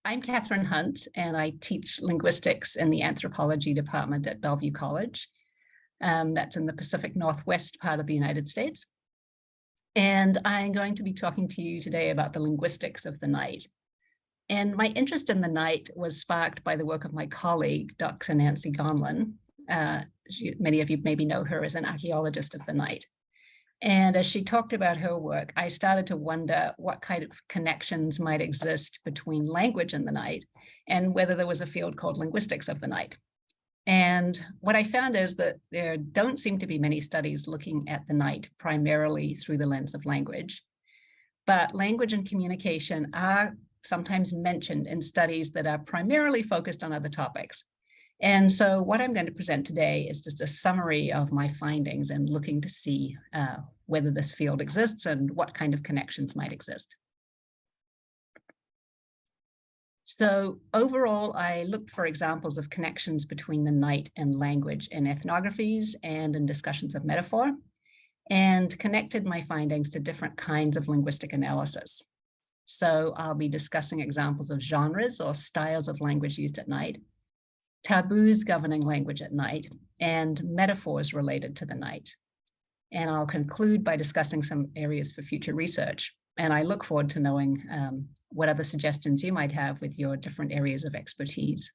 I'm Katharine Hunt, and I teach linguistics in the anthropology department at Bellevue College. That's in the Pacific Northwest part of the United States. And I'm going to be talking to you today about the linguistics of the night. And my interest in the night was sparked by the work of my colleague, Dr. Nancy Gonlin. Many of you maybe know her as an archaeologist of the night. And as she talked about her work, I started to wonder what kind of connections might exist between language and the night, and whether there was a field called linguistics of the night. And what I found is that there don't seem to be many studies looking at the night primarily through the lens of language, but language and communication are sometimes mentioned in studies that are primarily focused on other topics. And so what I'm going to present today is just a summary of my findings and looking to see whether this field exists and what kind of connections might exist. So overall, I looked for examples of connections between the night and language in ethnographies and in discussions of metaphor, and connected my findings to different kinds of linguistic analysis. So I'll be discussing examples of genres or styles of language used at night, taboos governing language at night, and metaphors related to the night. And I'll conclude by discussing some areas for future research. And I look forward to knowing what other suggestions you might have with your different areas of expertise.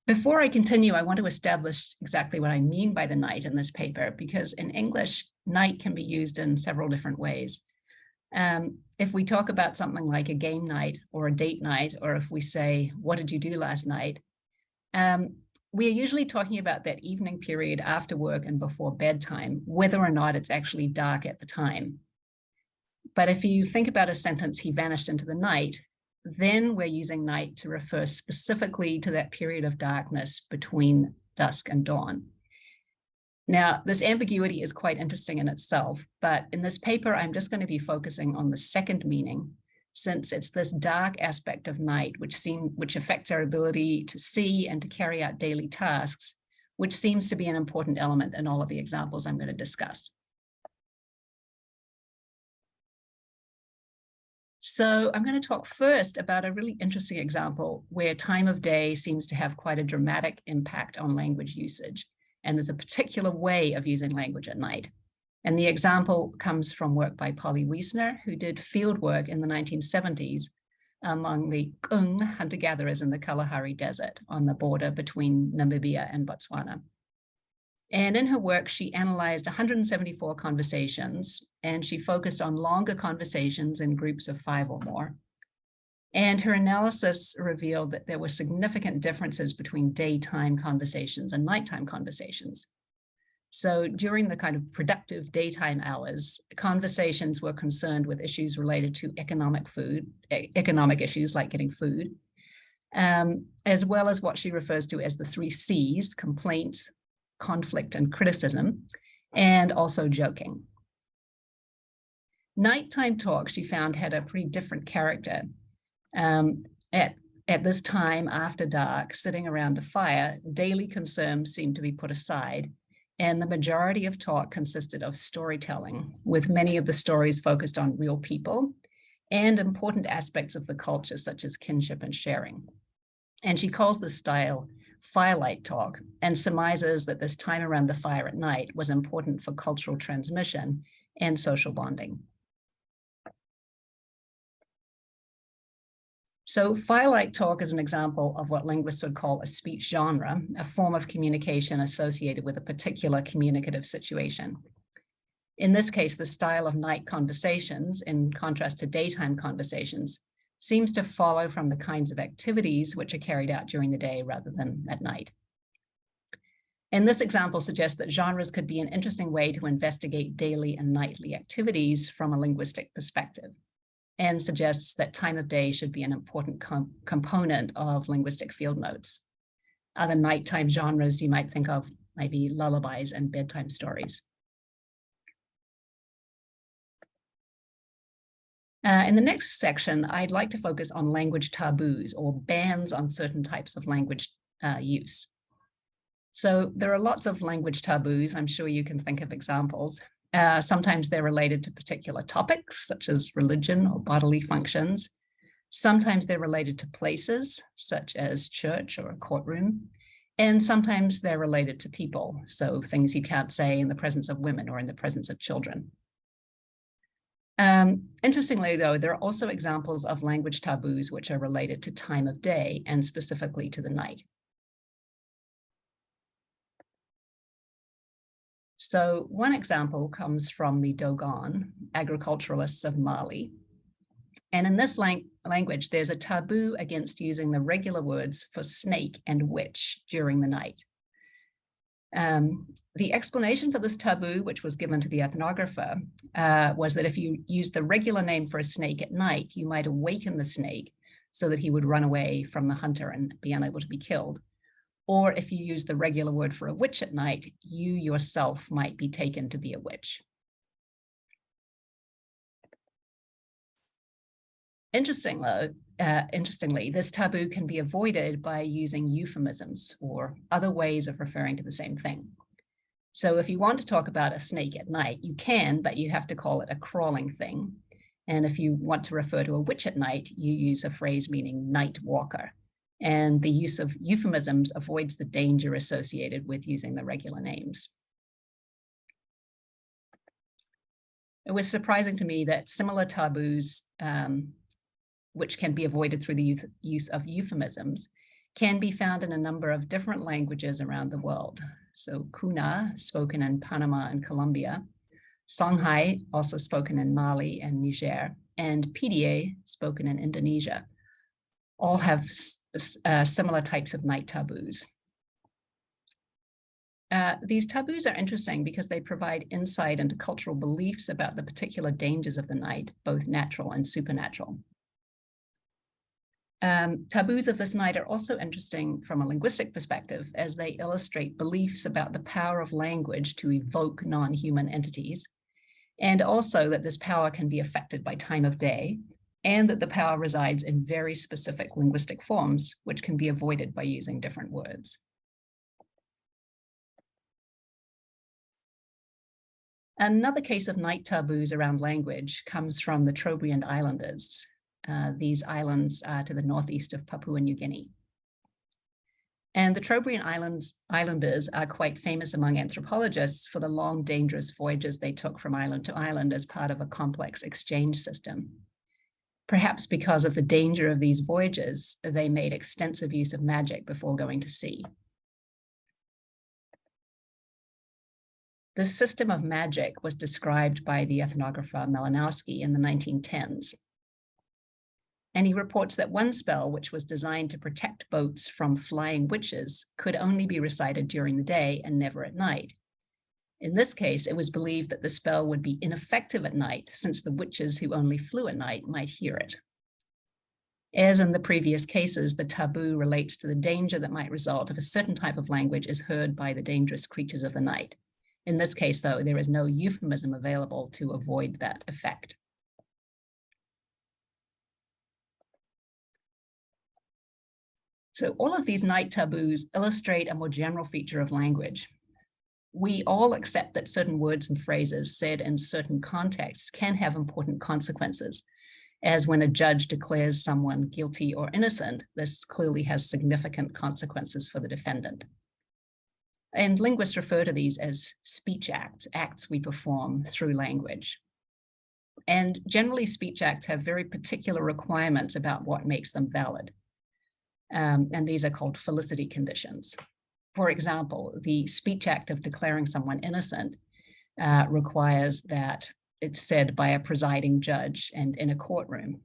Before I continue, I want to establish exactly what I mean by the night in this paper, because in English, night can be used in several different ways. If we talk about something like a game night or a date night, or if we say, what did you do last night? We are usually talking about that evening period after work and before bedtime, whether or not it's actually dark at the time. But if you think about a sentence, he vanished into the night, then we're using night to refer specifically to that period of darkness between dusk and dawn. Now, this ambiguity is quite interesting in itself, but in this paper, I'm just going to be focusing on the second meaning, since it's this dark aspect of night which affects our ability to see and to carry out daily tasks, which seems to be an important element in all of the examples I'm going to discuss. So I'm going to talk first about a really interesting example where time of day seems to have quite a dramatic impact on language usage. And there's a particular way of using language at night. And the example comes from work by Polly Wiesner, who did field work in the 1970s among the Kung hunter-gatherers in the Kalahari Desert on the border between Namibia and Botswana. And in her work, she analyzed 174 conversations, and she focused on longer conversations in groups of 5 or more. And her analysis revealed that there were significant differences between daytime conversations and nighttime conversations. So during the kind of productive daytime hours, conversations were concerned with issues related to economic issues like getting food, as well as what she refers to as the 3 C's: complaints, conflict, and criticism, and also joking. Nighttime talk, she found, had a pretty different character. At this time, after dark, sitting around a fire, daily concerns seemed to be put aside, and the majority of talk consisted of storytelling, with many of the stories focused on real people and important aspects of the culture, such as kinship and sharing. And she calls this style firelight talk, and surmises that this time around the fire at night was important for cultural transmission and social bonding. So firelight talk is an example of what linguists would call a speech genre, a form of communication associated with a particular communicative situation. In this case, the style of night conversations, in contrast to daytime conversations, seems to follow from the kinds of activities which are carried out during the day rather than at night. And this example suggests that genres could be an interesting way to investigate daily and nightly activities from a linguistic perspective, and suggests that time of day should be an important component of linguistic field notes. Other nighttime genres you might think of might be lullabies and bedtime stories. In the next section, I'd like to focus on language taboos, or bans on certain types of language use. So there are lots of language taboos. I'm sure you can think of examples. Sometimes they're related to particular topics, such as religion or bodily functions. Sometimes they're related to places, such as church or a courtroom. And sometimes they're related to people, so things you can't say in the presence of women or in the presence of children. Interestingly, though, there are also examples of language taboos which are related to time of day and specifically to the night. So one example comes from the Dogon, agriculturalists of Mali. And in this language, there's a taboo against using the regular words for snake and witch during the night. The explanation for this taboo, which was given to the ethnographer, was that if you used the regular name for a snake at night, you might awaken the snake so that he would run away from the hunter and be unable to be killed. Or if you use the regular word for a witch at night, you yourself might be taken to be a witch. Interestingly, this taboo can be avoided by using euphemisms or other ways of referring to the same thing. So if you want to talk about a snake at night, you can, but you have to call it a crawling thing. And if you want to refer to a witch at night, you use a phrase meaning night walker. And the use of euphemisms avoids the danger associated with using the regular names. It was surprising to me that similar taboos, which can be avoided through the use of euphemisms, can be found in a number of different languages around the world. So Kuna, spoken in Panama and Colombia, Songhai, also spoken in Mali and Niger, and Pidie, spoken in Indonesia, all have similar types of night taboos. These taboos are interesting because they provide insight into cultural beliefs about the particular dangers of the night, both natural and supernatural. Taboos of this night are also interesting from a linguistic perspective, as they illustrate beliefs about the power of language to evoke non-human entities, and also that this power can be affected by time of day, and that the power resides in very specific linguistic forms, which can be avoided by using different words. Another case of night taboos around language comes from the Trobriand Islanders. These islands are to the northeast of Papua New Guinea. And the Trobriand Islanders are quite famous among anthropologists for the long, dangerous voyages they took from island to island as part of a complex exchange system. Perhaps because of the danger of these voyages, they made extensive use of magic before going to sea. This system of magic was described by the ethnographer Malinowski in the 1910s. And he reports that one spell, which was designed to protect boats from flying witches, could only be recited during the day and never at night. In this case, it was believed that the spell would be ineffective at night, since the witches who only flew at night might hear it. As in the previous cases, the taboo relates to the danger that might result if a certain type of language is heard by the dangerous creatures of the night. In this case, though, there is no euphemism available to avoid that effect. So all of these night taboos illustrate a more general feature of language. We all accept that certain words and phrases said in certain contexts can have important consequences, as when a judge declares someone guilty or innocent, this clearly has significant consequences for the defendant. And linguists refer to these as speech acts, acts we perform through language. And generally, speech acts have very particular requirements about what makes them valid. And these are called felicity conditions. For example, the speech act of declaring someone innocent requires that it's said by a presiding judge and in a courtroom.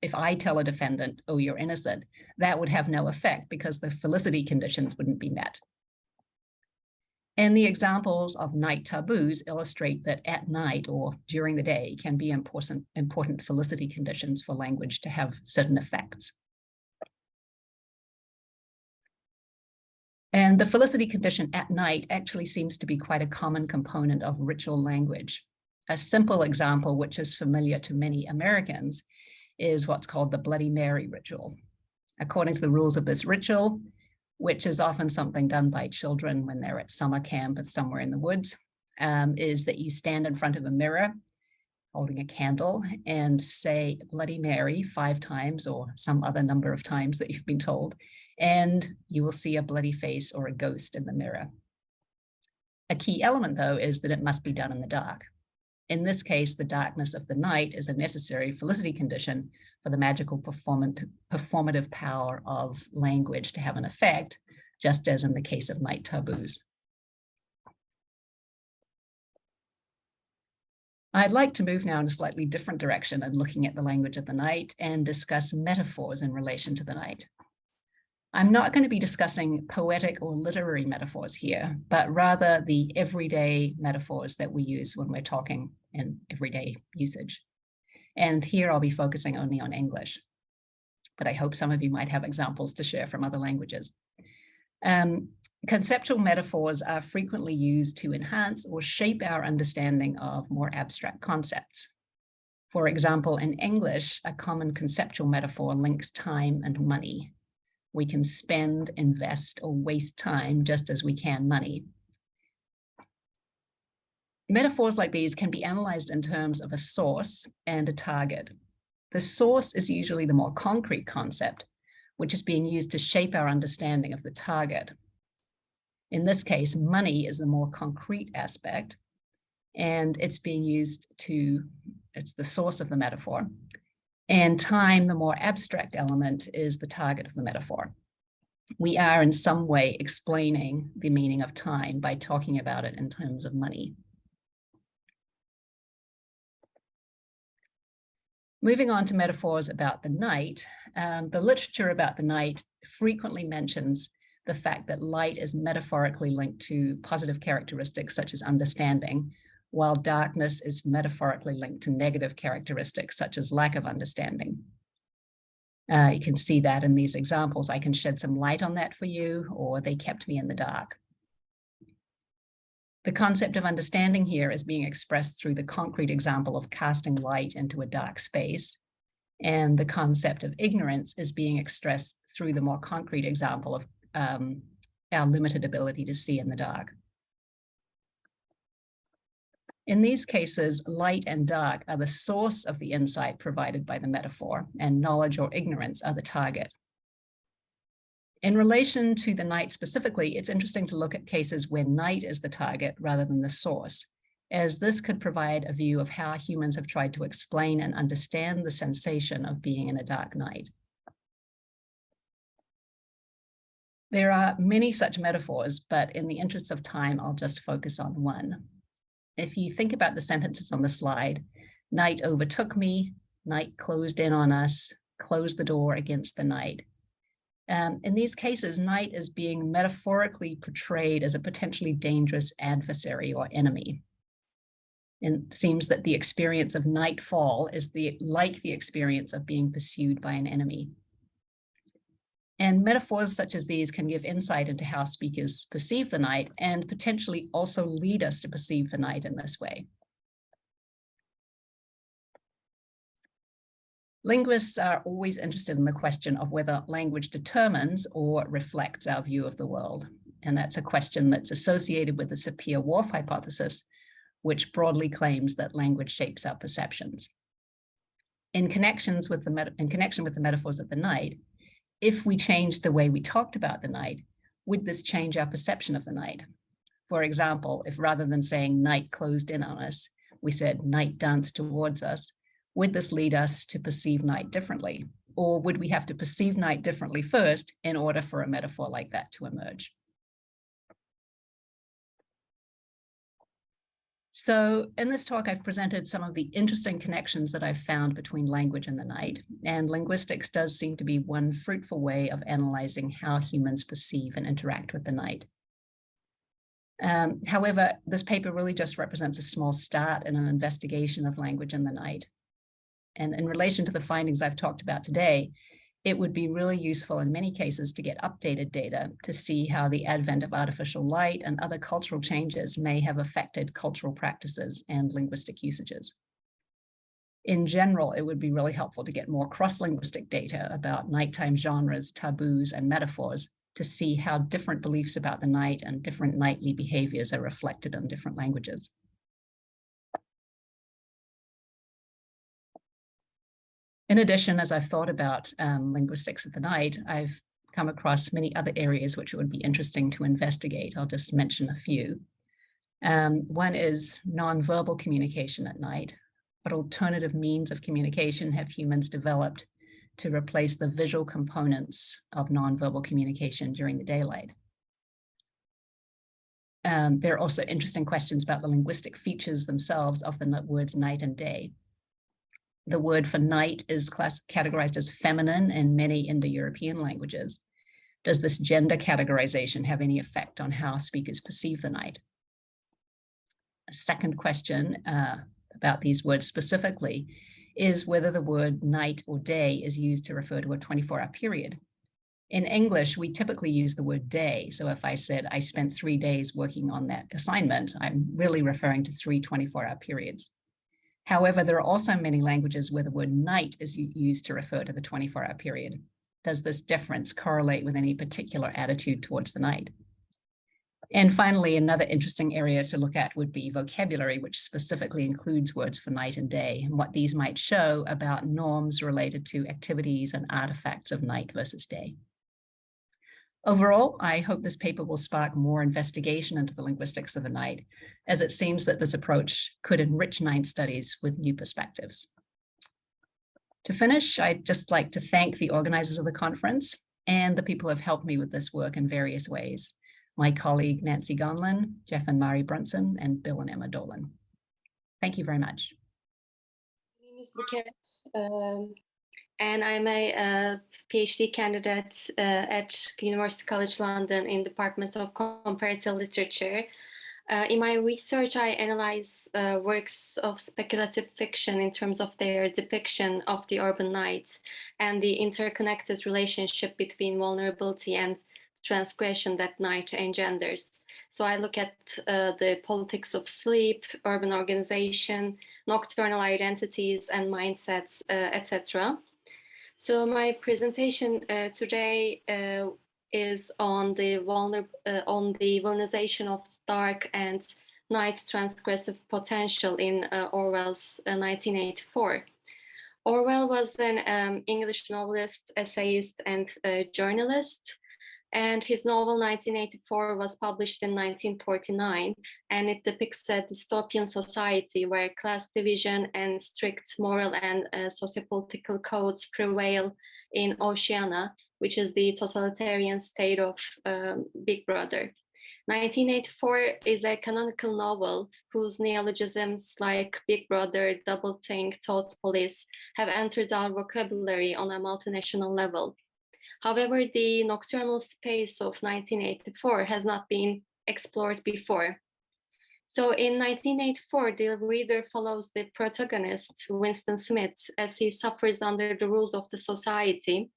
If I tell a defendant, oh, you're innocent, that would have no effect because the felicity conditions wouldn't be met. And the examples of night taboos illustrate that at night or during the day can be important felicity conditions for language to have certain effects. And the felicity condition at night actually seems to be quite a common component of ritual language. A simple example, which is familiar to many Americans, is what's called the Bloody Mary ritual. According to the rules of this ritual, which is often something done by children when they're at summer camp or somewhere in the woods, is that you stand in front of a mirror holding a candle and say Bloody Mary 5 times or some other number of times that you've been told, and you will see a bloody face or a ghost in the mirror. A key element, though, is that it must be done in the dark. In this case, the darkness of the night is a necessary felicity condition for the magical performative power of language to have an effect, just as in the case of night taboos. I'd like to move now in a slightly different direction and looking at the language of the night and discuss metaphors in relation to the night. I'm not going to be discussing poetic or literary metaphors here, but rather the everyday metaphors that we use when we're talking in everyday usage. And here I'll be focusing only on English, but I hope some of you might have examples to share from other languages. Conceptual metaphors are frequently used to enhance or shape our understanding of more abstract concepts. For example, in English, a common conceptual metaphor links time and money. We can spend, invest, or waste time just as we can money. Metaphors like these can be analyzed in terms of a source and a target. The source is usually the more concrete concept, which is being used to shape our understanding of the target. In this case, money is the more concrete aspect, and it's being used it's the source of the metaphor. And time, the more abstract element, is the target of the metaphor. We are in some way explaining the meaning of time by talking about it in terms of money. Moving on to metaphors about the night, the literature about the night frequently mentions the fact that light is metaphorically linked to positive characteristics such as understanding, while darkness is metaphorically linked to negative characteristics such as lack of understanding. You can see that in these examples. I can shed some light on that for you, or they kept me in the dark. The concept of understanding here is being expressed through the concrete example of casting light into a dark space, and the concept of ignorance is being expressed through the more concrete example of our limited ability to see in the dark. In these cases, light and dark are the source of the insight provided by the metaphor, and knowledge or ignorance are the target. In relation to the night specifically, it's interesting to look at cases where night is the target rather than the source, as this could provide a view of how humans have tried to explain and understand the sensation of being in a dark night. There are many such metaphors, but in the interest of time, I'll just focus on one. If you think about the sentences on the slide, night overtook me, night closed in on us, closed the door against the night. In these cases, night is being metaphorically portrayed as a potentially dangerous adversary or enemy. And it seems that the experience of nightfall is like the experience of being pursued by an enemy. And metaphors such as these can give insight into how speakers perceive the night and potentially also lead us to perceive the night in this way. Linguists are always interested in the question of whether language determines or reflects our view of the world. And that's a question that's associated with the Sapir-Whorf hypothesis, which broadly claims that language shapes our perceptions. In connection with the metaphors of the night, if we changed the way we talked about the night, would this change our perception of the night? For example, if rather than saying night closed in on us, we said night danced towards us, would this lead us to perceive night differently? Or would we have to perceive night differently first in order for a metaphor like that to emerge? So in this talk, I've presented some of the interesting connections that I've found between language and the night, and linguistics does seem to be one fruitful way of analyzing how humans perceive and interact with the night. However, this paper really just represents a small start in an investigation of language and the night. And in relation to the findings I've talked about today, it would be really useful in many cases to get updated data to see how the advent of artificial light and other cultural changes may have affected cultural practices and linguistic usages. In general, it would be really helpful to get more cross-linguistic data about nighttime genres, taboos, and metaphors to see how different beliefs about the night and different nightly behaviors are reflected in different languages. In addition, as I've thought about linguistics of the night, I've come across many other areas which it would be interesting to investigate. I'll just mention a few. One is nonverbal communication at night. What alternative means of communication have humans developed to replace the visual components of nonverbal communication during the daylight? There are also interesting questions about the linguistic features themselves of the words night and day. The word for night is categorized as feminine in many Indo-European languages. Does this gender categorization have any effect on how speakers perceive the night? A second question about these words specifically is whether the word night or day is used to refer to a 24-hour period. In English, we typically use the word day. So if I said I spent 3 days working on that assignment, I'm really referring to 3 24-hour periods. However, there are also many languages where the word night is used to refer to the 24-hour period. Does this difference correlate with any particular attitude towards the night? And finally, another interesting area to look at would be vocabulary, which specifically includes words for night and day, and what these might show about norms related to activities and artifacts of night versus day. Overall, I hope this paper will spark more investigation into the linguistics of the night, as it seems that this approach could enrich night studies with new perspectives. To finish, I'd just like to thank the organizers of the conference and the people who have helped me with this work in various ways. My colleague, Nancy Gonlin, Jeff and Mari Brunson, and Bill and Emma Dolan. Thank you very much. My name is Buket, and I'm a PhD candidate at University College London in Department of Comparative Literature. In my research, I analyze works of speculative fiction in terms of their depiction of the urban night and the interconnected relationship between vulnerability and transgression that night engenders. So I look at the politics of sleep, urban organization, nocturnal identities and mindsets, etc. So my presentation today is on the villainization of dark and night transgressive potential in Orwell's 1984. Orwell was an English novelist, essayist, and journalist. And his novel 1984 was published in 1949, and it depicts a dystopian society where class division and strict moral and sociopolitical codes prevail in Oceania, which is the totalitarian state of Big Brother. 1984 is a canonical novel whose neologisms like Big Brother, doublethink, thought police have entered our vocabulary on a multinational level. However, the nocturnal space of 1984 has not been explored before. So in 1984, the reader follows the protagonist, Winston Smith, as he suffers under the rules of the society,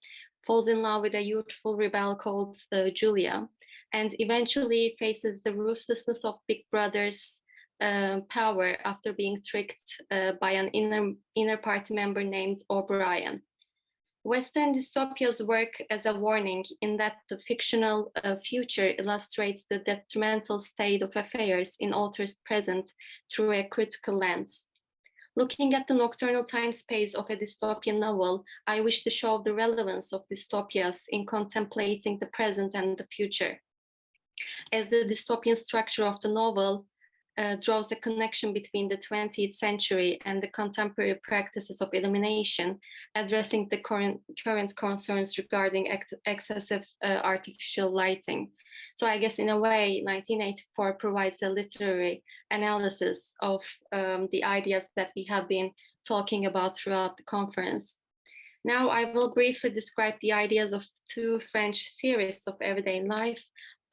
falls in love with a youthful rebel called Julia, and eventually faces the ruthlessness of Big Brother's power after being tricked by an inner party member named O'Brien. Western dystopias work as a warning in that the fictional future illustrates the detrimental state of affairs in author's present through a critical lens. Looking at the nocturnal time space of a dystopian novel, I wish to show the relevance of dystopias in contemplating the present and the future. As the dystopian structure of the novel draws a connection between the 20th century and the contemporary practices of illumination, addressing the current concerns regarding excessive artificial lighting. So I guess in a way, 1984 provides a literary analysis of the ideas that we have been talking about throughout the conference. Now I will briefly describe the ideas of two French theorists of everyday life,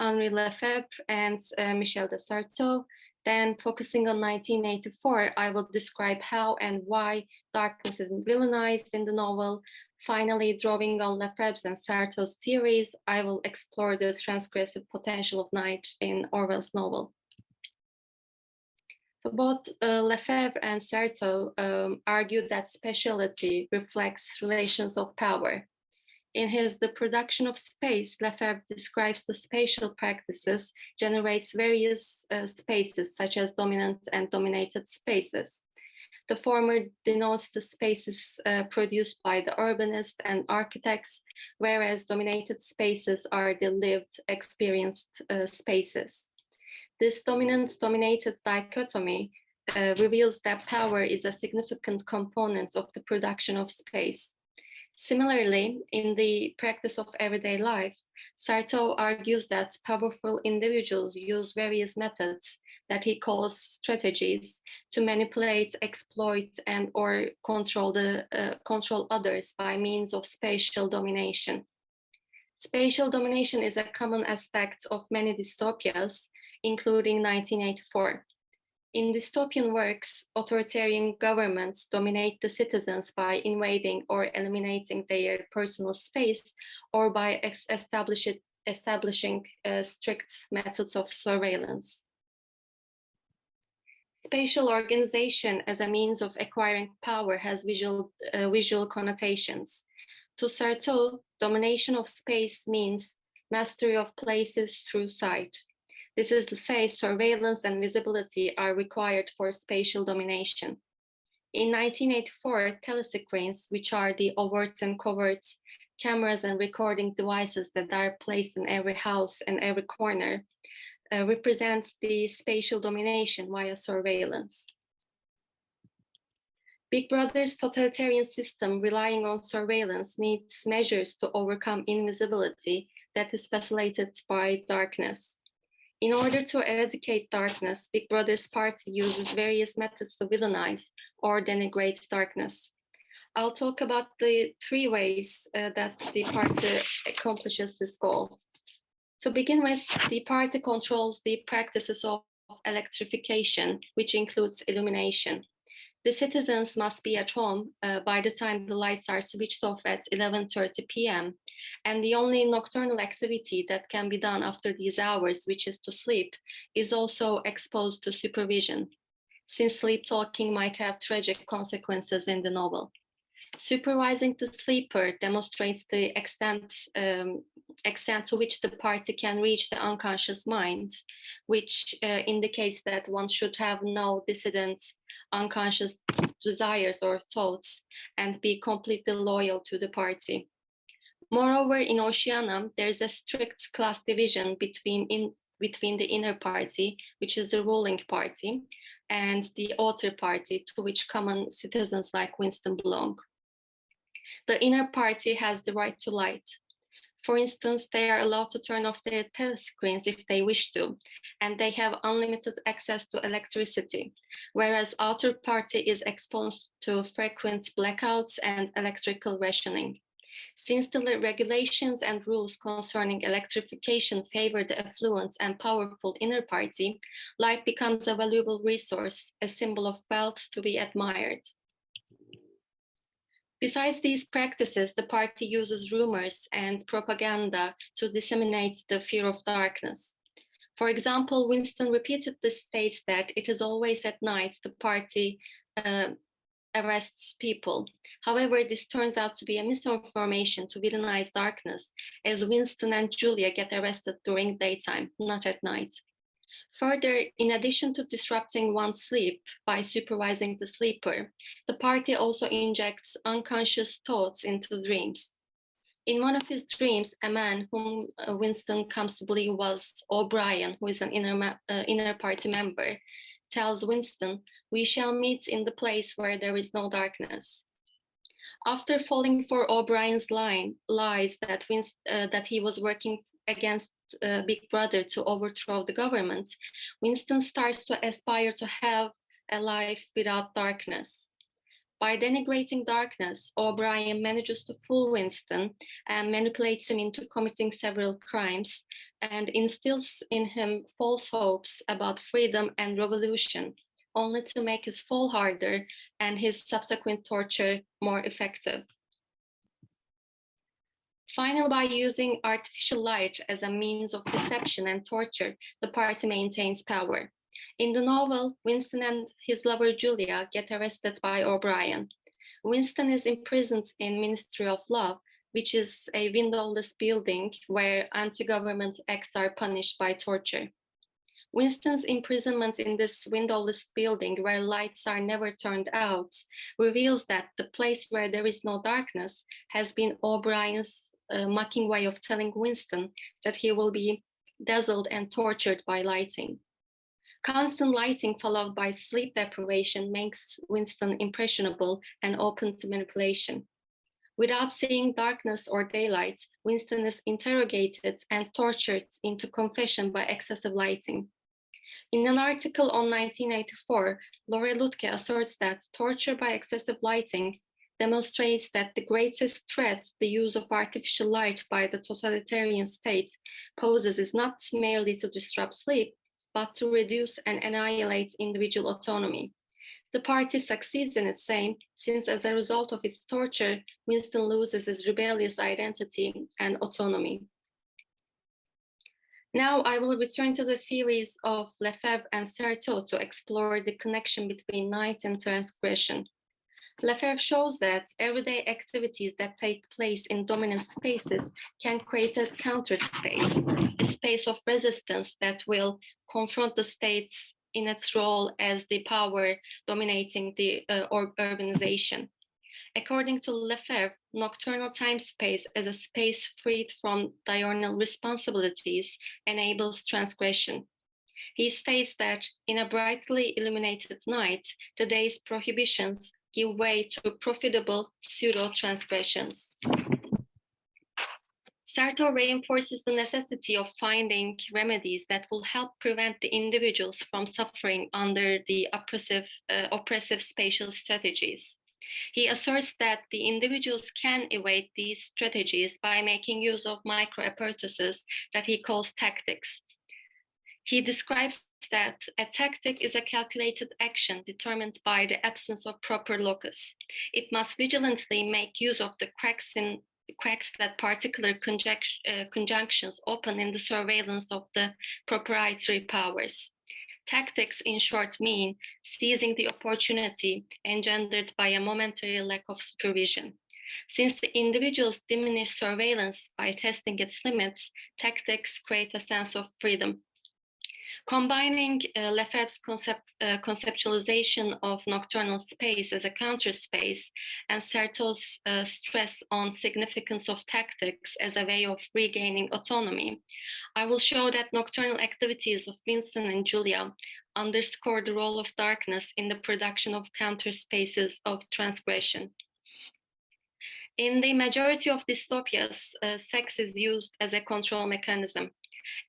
Henri Lefebvre and Michel de Certeau. Then focusing on 1984, I will describe how and why darkness is villainized in the novel. Finally, drawing on Lefebvre's and Certeau's theories, I will explore the transgressive potential of night in Orwell's novel. So both Lefebvre and Certeau argued that speciality reflects relations of power. In his The Production of Space, Lefebvre describes the spatial practices, generates various spaces, such as dominant and dominated spaces. The former denotes the spaces produced by the urbanists and architects, whereas dominated spaces are the lived, experienced spaces. This dominant-dominated dichotomy reveals that power is a significant component of the production of space. Similarly, in The Practice of Everyday Life, Sartre argues that powerful individuals use various methods that he calls strategies to manipulate, exploit, and or control others by means of spatial domination. Spatial domination is a common aspect of many dystopias, including 1984. In dystopian works, authoritarian governments dominate the citizens by invading or eliminating their personal space, or by establishing strict methods of surveillance. Spatial organization as a means of acquiring power has visual connotations. To Sartre, domination of space means mastery of places through sight. This is to say, surveillance and visibility are required for spatial domination. In 1984, telescreens, which are the overt and covert cameras and recording devices that are placed in every house and every corner, represent the spatial domination via surveillance. Big Brother's totalitarian system, relying on surveillance, needs measures to overcome invisibility that is facilitated by darkness. In order to eradicate darkness, Big Brother's party uses various methods to villainize or denigrate darkness. I'll talk about the three ways that the party accomplishes this goal. To begin with, the party controls the practices of electrification, which includes illumination. The citizens must be at home by the time the lights are switched off at 11:30 p.m. And the only nocturnal activity that can be done after these hours, which is to sleep, is also exposed to supervision, since sleep talking might have tragic consequences in the novel. Supervising the sleeper demonstrates the extent to which the party can reach the unconscious mind, which indicates that one should have no dissident unconscious desires or thoughts and be completely loyal to the party. Moreover, in Oceania, there is a strict class division between the inner party, which is the ruling party, and the outer party, to which common citizens like Winston belong. The inner party has the right to light. For instance, they are allowed to turn off their telescreens if they wish to, and they have unlimited access to electricity, whereas outer party is exposed to frequent blackouts and electrical rationing. Since the regulations and rules concerning electrification favor the affluent and powerful inner party, light becomes a valuable resource, a symbol of wealth to be admired. Besides these practices, the party uses rumors and propaganda to disseminate the fear of darkness. For example, Winston repeatedly states that it is always at night the party arrests people. However, this turns out to be a misinformation to villainize darkness, as Winston and Julia get arrested during daytime, not at night. Further, in addition to disrupting one's sleep by supervising the sleeper, the party also injects unconscious thoughts into dreams. In one of his dreams, a man whom Winston comes to believe was O'Brien, who is an inner party member, tells Winston, "We shall meet in the place where there is no darkness." After falling for O'Brien's lies that he was working against Big Brother to overthrow the government, Winston starts to aspire to have a life without darkness. By denigrating darkness, O'Brien manages to fool Winston and manipulates him into committing several crimes and instills in him false hopes about freedom and revolution, only to make his fall harder and his subsequent torture more effective. Finally, by using artificial light as a means of deception and torture, the party maintains power. In the novel, Winston and his lover Julia get arrested by O'Brien. Winston is imprisoned in Ministry of Love, which is a windowless building where anti-government acts are punished by torture. Winston's imprisonment in this windowless building where lights are never turned out reveals that the place where there is no darkness has been O'Brien's mocking way of telling Winston that he will be dazzled and tortured by lighting. Constant lighting followed by sleep deprivation makes Winston impressionable and open to manipulation. Without seeing darkness or daylight, Winston is interrogated and tortured into confession by excessive lighting. In an article on 1984, Lore Lutke asserts that torture by excessive lighting demonstrates that the greatest threat the use of artificial light by the totalitarian state poses is not merely to disrupt sleep, but to reduce and annihilate individual autonomy. The party succeeds in its aim, since as a result of its torture, Winston loses his rebellious identity and autonomy. Now I will return to the theories of Lefebvre and Certeau to explore the connection between night and transgression. Lefebvre shows that everyday activities that take place in dominant spaces can create a counter space, a space of resistance that will confront the states in its role as the power dominating the urbanization. According to Lefebvre, nocturnal time space as a space freed from diurnal responsibilities enables transgression. He states that in a brightly illuminated night, the day's prohibitions give way to profitable pseudo-transgressions. Certeau reinforces the necessity of finding remedies that will help prevent the individuals from suffering under the oppressive spatial strategies. He asserts that the individuals can evade these strategies by making use of micro-appurtenances that he calls tactics. He describes that a tactic is a calculated action determined by the absence of proper locus. It must vigilantly make use of the cracks that particular conjunctions open in the surveillance of the proprietary powers. Tactics, in short, mean seizing the opportunity engendered by a momentary lack of supervision. Since the individuals diminish surveillance by testing its limits, tactics create a sense of freedom. Combining Lefebvre's conceptualization of nocturnal space as a counter space and Certeau's stress on significance of tactics as a way of regaining autonomy, I will show that nocturnal activities of Winston and Julia underscore the role of darkness in the production of counter spaces of transgression. In the majority of dystopias, sex is used as a control mechanism.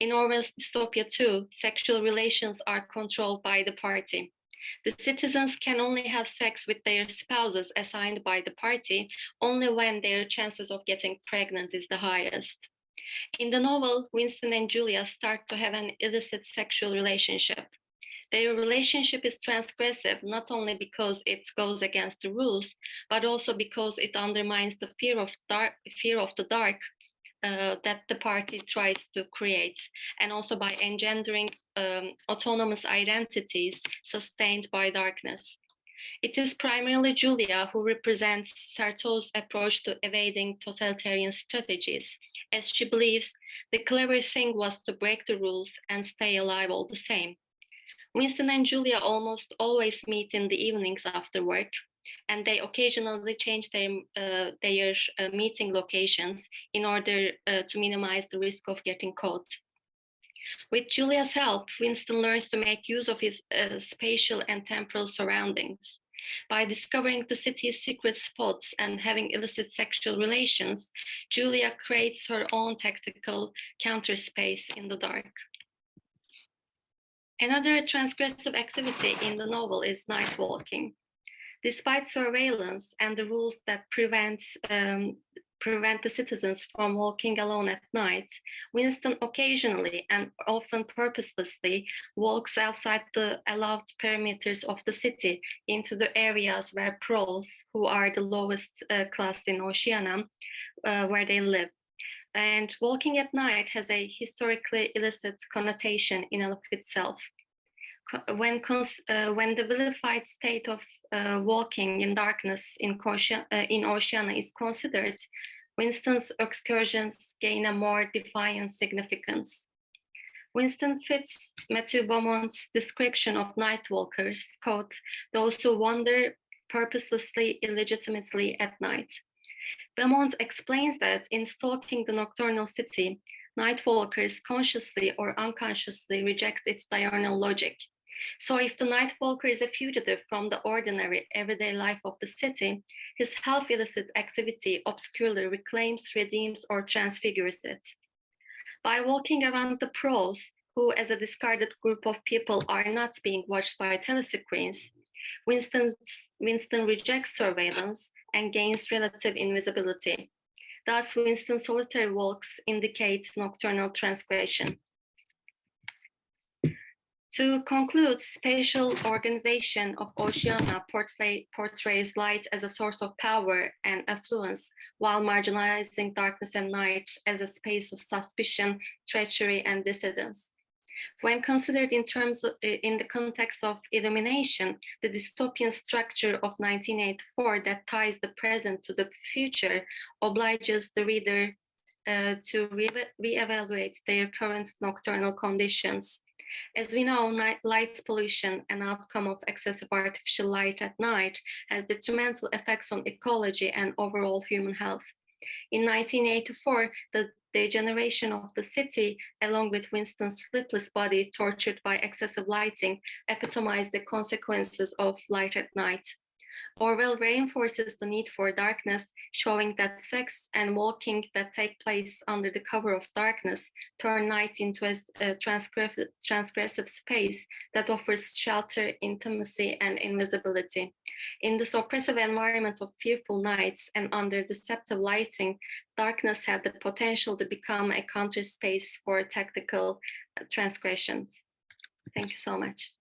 In Orwell's Dystopia 2, sexual relations are controlled by the party. The citizens can only have sex with their spouses assigned by the party only when their chances of getting pregnant is the highest. In the novel, Winston and Julia start to have an illicit sexual relationship. Their relationship is transgressive not only because it goes against the rules, but also because it undermines the fear of the dark that the party tries to create, and also by engendering autonomous identities sustained by darkness. It is primarily Julia who represents Certeau's approach to evading totalitarian strategies, as she believes the clever thing was to break the rules and stay alive all the same. Winston and Julia almost always meet in the evenings after work, and they occasionally change their meeting locations in order to minimize the risk of getting caught. With Julia's help, Winston learns to make use of his spatial and temporal surroundings. By discovering the city's secret spots and having illicit sexual relations, Julia creates her own tactical counterspace in the dark. Another transgressive activity in the novel is night walking. Despite surveillance and the rules that prevent the citizens from walking alone at night, Winston occasionally and often purposelessly walks outside the allowed perimeters of the city into the areas where proles, who are the lowest class in Oceania, where they live. And walking at night has a historically illicit connotation in and of itself. When the vilified state of walking in darkness in Oceania is considered, Winston's excursions gain a more defiant significance. Winston fits Matthew Beaumont's description of night walkers, quote, those who wander purposelessly, illegitimately at night. Beaumont explains that in stalking the nocturnal city, night walkers consciously or unconsciously reject its diurnal logic. So if the night walker is a fugitive from the ordinary everyday life of the city, his half-illicit activity obscurely reclaims, redeems, or transfigures it. By walking around the proles, who as a discarded group of people are not being watched by telescreens, Winston rejects surveillance and gains relative invisibility. Thus, Winston's solitary walks indicate nocturnal transgression. To conclude, spatial organization of Oceania portrays light as a source of power and affluence, while marginalizing darkness and night as a space of suspicion, treachery, and dissidence. When considered in the context of Illumination, the dystopian structure of 1984 that ties the present to the future obliges the reader to reevaluate their current nocturnal conditions. As we know, light pollution, an outcome of excessive artificial light at night, has detrimental effects on ecology and overall human health. In 1984, the degeneration of the city, along with Winston's sleepless body tortured by excessive lighting, epitomized the consequences of light at night. Orwell reinforces the need for darkness, showing that sex and walking that take place under the cover of darkness turn night into a transgressive space that offers shelter, intimacy, and invisibility. In this oppressive environment of fearful nights and under deceptive lighting, darkness had the potential to become a counter space for tactical transgressions. Thank you so much.